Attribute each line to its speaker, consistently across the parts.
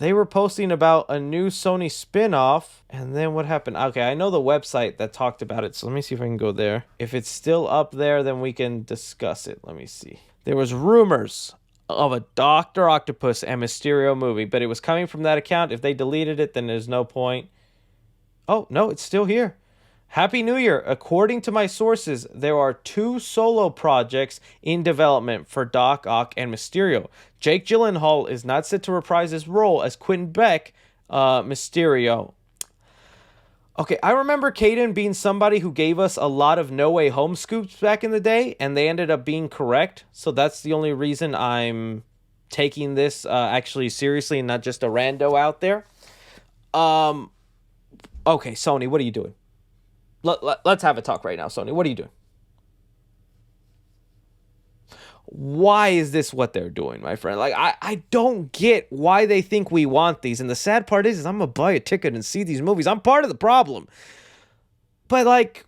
Speaker 1: they were posting about a new Sony spin-off, and then what happened? Okay, I know the website that talked about it, so let me see if I can go there. If it's still up there, then we can discuss it. Let me see. There was rumors of a Doctor Octopus and Mysterio movie, but it was coming from that account. If they deleted it, then there's no point. Oh, no, it's still here. Happy New Year. According to my sources, there are two solo projects in development for Doc Ock and Mysterio. Jake Gyllenhaal is not set to reprise his role as Quentin Beck, Mysterio. Okay, I remember Caden being somebody who gave us a lot of No Way Home scoops back in the day, and they ended up being correct. So that's the only reason I'm taking this actually seriously and not just a rando out there. Okay, Sony, what are you doing? Let's have a talk right now, Sony. What are you doing? Why is this what they're doing, my friend? Like, I don't get why they think we want these. And the sad part is I'm going to buy a ticket and see these movies. I'm part of the problem. But, like,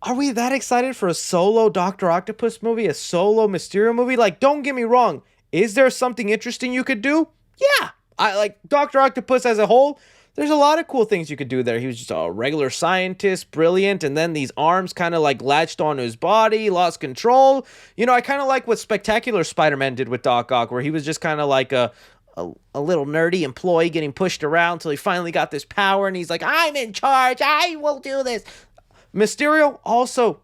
Speaker 1: are we that excited for a solo Dr. Octopus movie? A solo Mysterio movie? Like, don't get me wrong. Is there something interesting you could do? Yeah. I like Dr. Octopus as a whole. There's a lot of cool things you could do there. He was just a regular scientist, brilliant, and then these arms kind of like latched onto his body, lost control. You know, I kind of like what Spectacular Spider-Man did with Doc Ock, where he was just kind of like a little nerdy employee getting pushed around until he finally got this power, and he's like, I'm in charge, I will do this. Mysterio also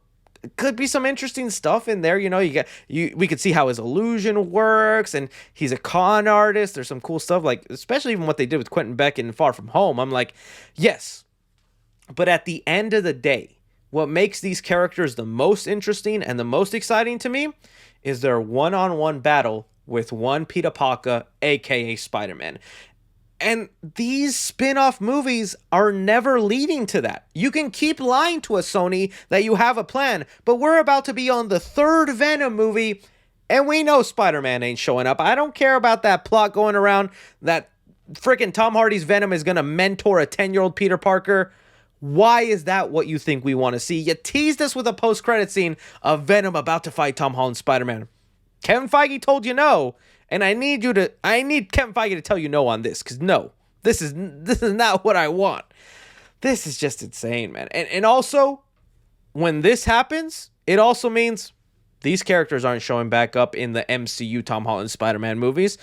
Speaker 1: could be some interesting stuff in there. You know, we could see how his illusion works, and he's a con artist. There's some cool stuff, like especially even what they did with Quentin Beck in Far From Home. I'm like, yes, but at the end of the day, what makes these characters the most interesting and the most exciting to me is their one-on-one battle with one Peter Parker, aka Spider-Man. And these spin-off movies are never leading to that. You can keep lying to us, Sony, that you have a plan, but we're about to be on the third Venom movie, and we know Spider-Man ain't showing up. I don't care about that plot going around that freaking Tom Hardy's Venom is going to mentor a 10-year-old Peter Parker. Why is that what you think we want to see? You teased us with a post-credit scene of Venom about to fight Tom Holland's Spider-Man. Kevin Feige told you no. And I need Kevin Feige to tell you no on this, because no, this is not what I want. This is just insane, man. And also, when this happens, it also means these characters aren't showing back up in the MCU Tom Holland Spider-Man movies.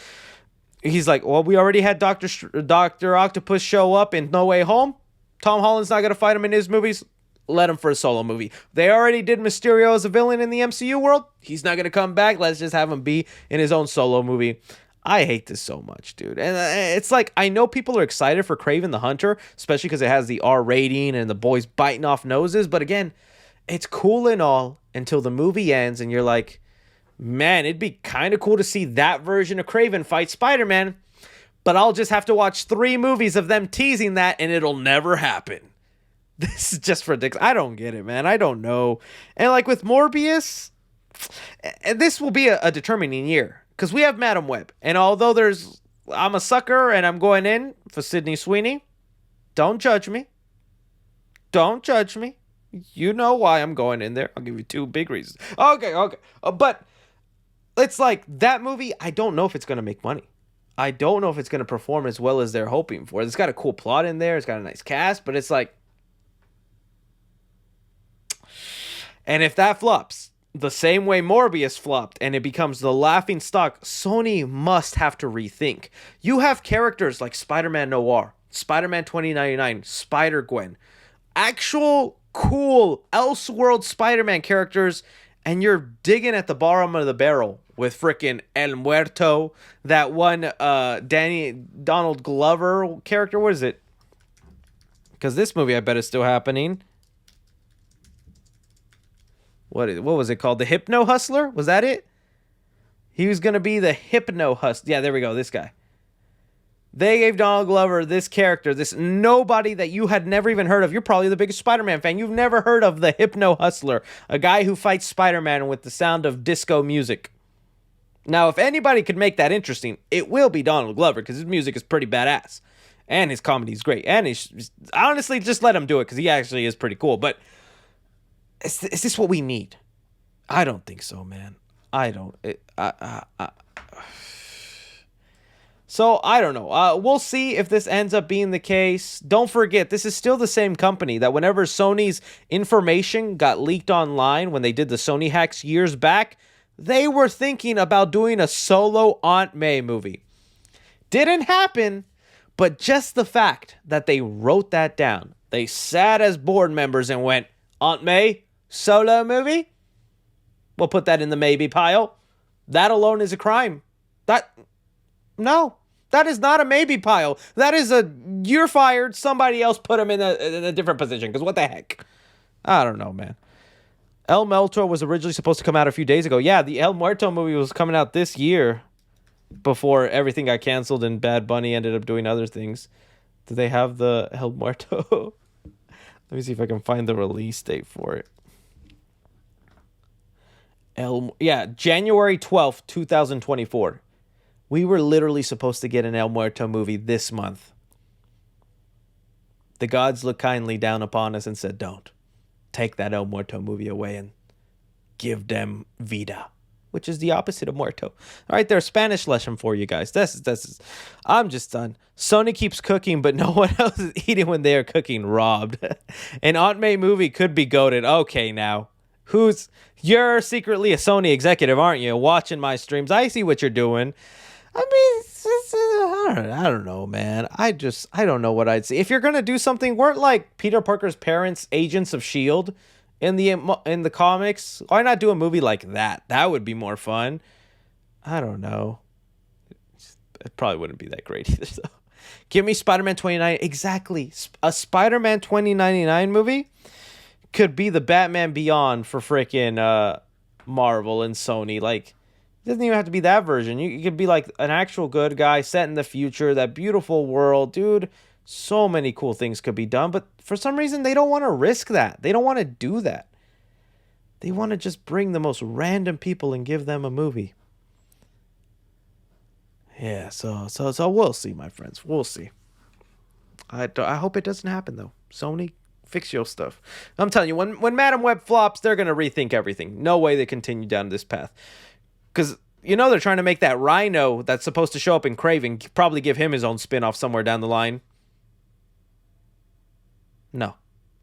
Speaker 1: He's like, well, we already had Dr. Octopus show up in No Way Home. Tom Holland's not going to fight him in his movies. Let him for a solo movie. They already did Mysterio as a villain in the MCU world. He's not going to come back. Let's just have him be in his own solo movie. I hate this so much, dude. And it's like, I know people are excited for Kraven the Hunter, especially because it has the R rating and the boys biting off noses. But again, it's cool and all until the movie ends and you're like, man, it'd be kind of cool to see that version of Kraven fight Spider-Man. But I'll just have to watch 3 movies of them teasing that and it'll never happen. This is just ridiculous. I don't get it, man. I don't know. And like with Morbius, and this will be a determining year because we have Madam Web. And although I'm a sucker and I'm going in for Sydney Sweeney, don't judge me. Don't judge me. You know why I'm going in there. I'll give you 2 big reasons. Okay. But it's like that movie, I don't know if it's going to make money. I don't know if it's going to perform as well as they're hoping for. It's got a cool plot in there. It's got a nice cast, but it's like, and if that flops, the same way Morbius flopped, and it becomes the laughing stock, Sony must have to rethink. You have characters like Spider-Man Noir, Spider-Man 2099, Spider-Gwen, actual cool Elseworld Spider-Man characters, and you're digging at the bottom of the barrel with frickin' El Muerto, that one Donald Glover character. What is it? Because this movie, I bet, is still happening. What was it called? The Hypno Hustler? Was that it? He was going to be the Hypno Hustler. Yeah, there we go. This guy. They gave Donald Glover this character, this nobody that you had never even heard of. You're probably the biggest Spider-Man fan. You've never heard of the Hypno Hustler, a guy who fights Spider-Man with the sound of disco music. Now, if anybody could make that interesting, it will be Donald Glover because his music is pretty badass. And his comedy is great. And he's honestly, just let him do it because he actually is pretty cool. But is this what we need? I don't think so, man. I don't. So I don't know. We'll see if this ends up being the case. Don't forget, this is still the same company that whenever Sony's information got leaked online when they did the Sony hacks years back, they were thinking about doing a solo Aunt May movie. Didn't happen, but just the fact that they wrote that down, they sat as board members and went, Aunt May, solo movie? We'll put that in the maybe pile. That alone is a crime. No, that is not a maybe pile. That is you're fired. Somebody else put him in a different position. Because what the heck? I don't know, man. El Muerto was originally supposed to come out a few days ago. Yeah, the El Muerto movie was coming out this year before everything got canceled and Bad Bunny ended up doing other things. Do they have the El Muerto? Let me see if I can find the release date for it. January 12th, 2024. We were literally supposed to get an El Muerto movie this month. The gods looked kindly down upon us and said, don't. Take that El Muerto movie away and give them vida, which is the opposite of muerto. All right, there's a Spanish lesson for you guys. I'm just done. Sony keeps cooking, but no one else is eating when they are cooking. Robbed. An Aunt May movie could be goated. Okay, now. You're secretly a Sony executive, aren't you? Watching my streams. I see what you're doing. I mean, I don't know, man. I don't know what I'd say. If you're going to do something, weren't like Peter Parker's parents agents of S.H.I.E.L.D. in the comics? Why not do a movie like that? That would be more fun. I don't know. It probably wouldn't be that great either, though. Give me Spider-Man 2099. Exactly. A Spider-Man 2099 movie could be the Batman Beyond for freaking Marvel and Sony. Like, it doesn't even have to be that version. You could be like an actual good guy set in the future, that beautiful world. Dude, so many cool things could be done. But for some reason, they don't want to risk that. They don't want to do that. They want to just bring the most random people and give them a movie. Yeah, so we'll see, my friends. We'll see. I hope it doesn't happen, though. Sony, fix your stuff. I'm telling you, when Madam Web flops, they're going to rethink everything. No way they continue down this path. Because, they're trying to make that Rhino that's supposed to show up in Craven, probably give him his own spin-off somewhere down the line. No.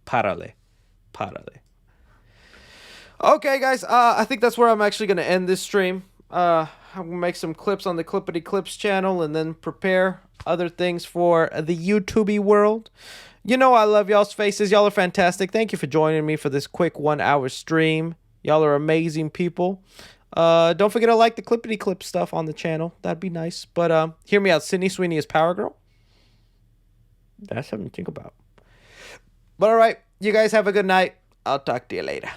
Speaker 1: Párale. Okay, guys. I think that's where I'm actually going to end this stream. I'm going to make some clips on the Clippity Clips channel and then prepare other things for the YouTubey world. I love y'all's faces. Y'all are fantastic. Thank you for joining me for this quick 1-hour stream. Y'all are amazing people. Don't forget to like the Clippity Clip stuff on the channel. That'd be nice. But hear me out. Sydney Sweeney is Power Girl. That's something to think about. But all right. You guys have a good night. I'll talk to you later.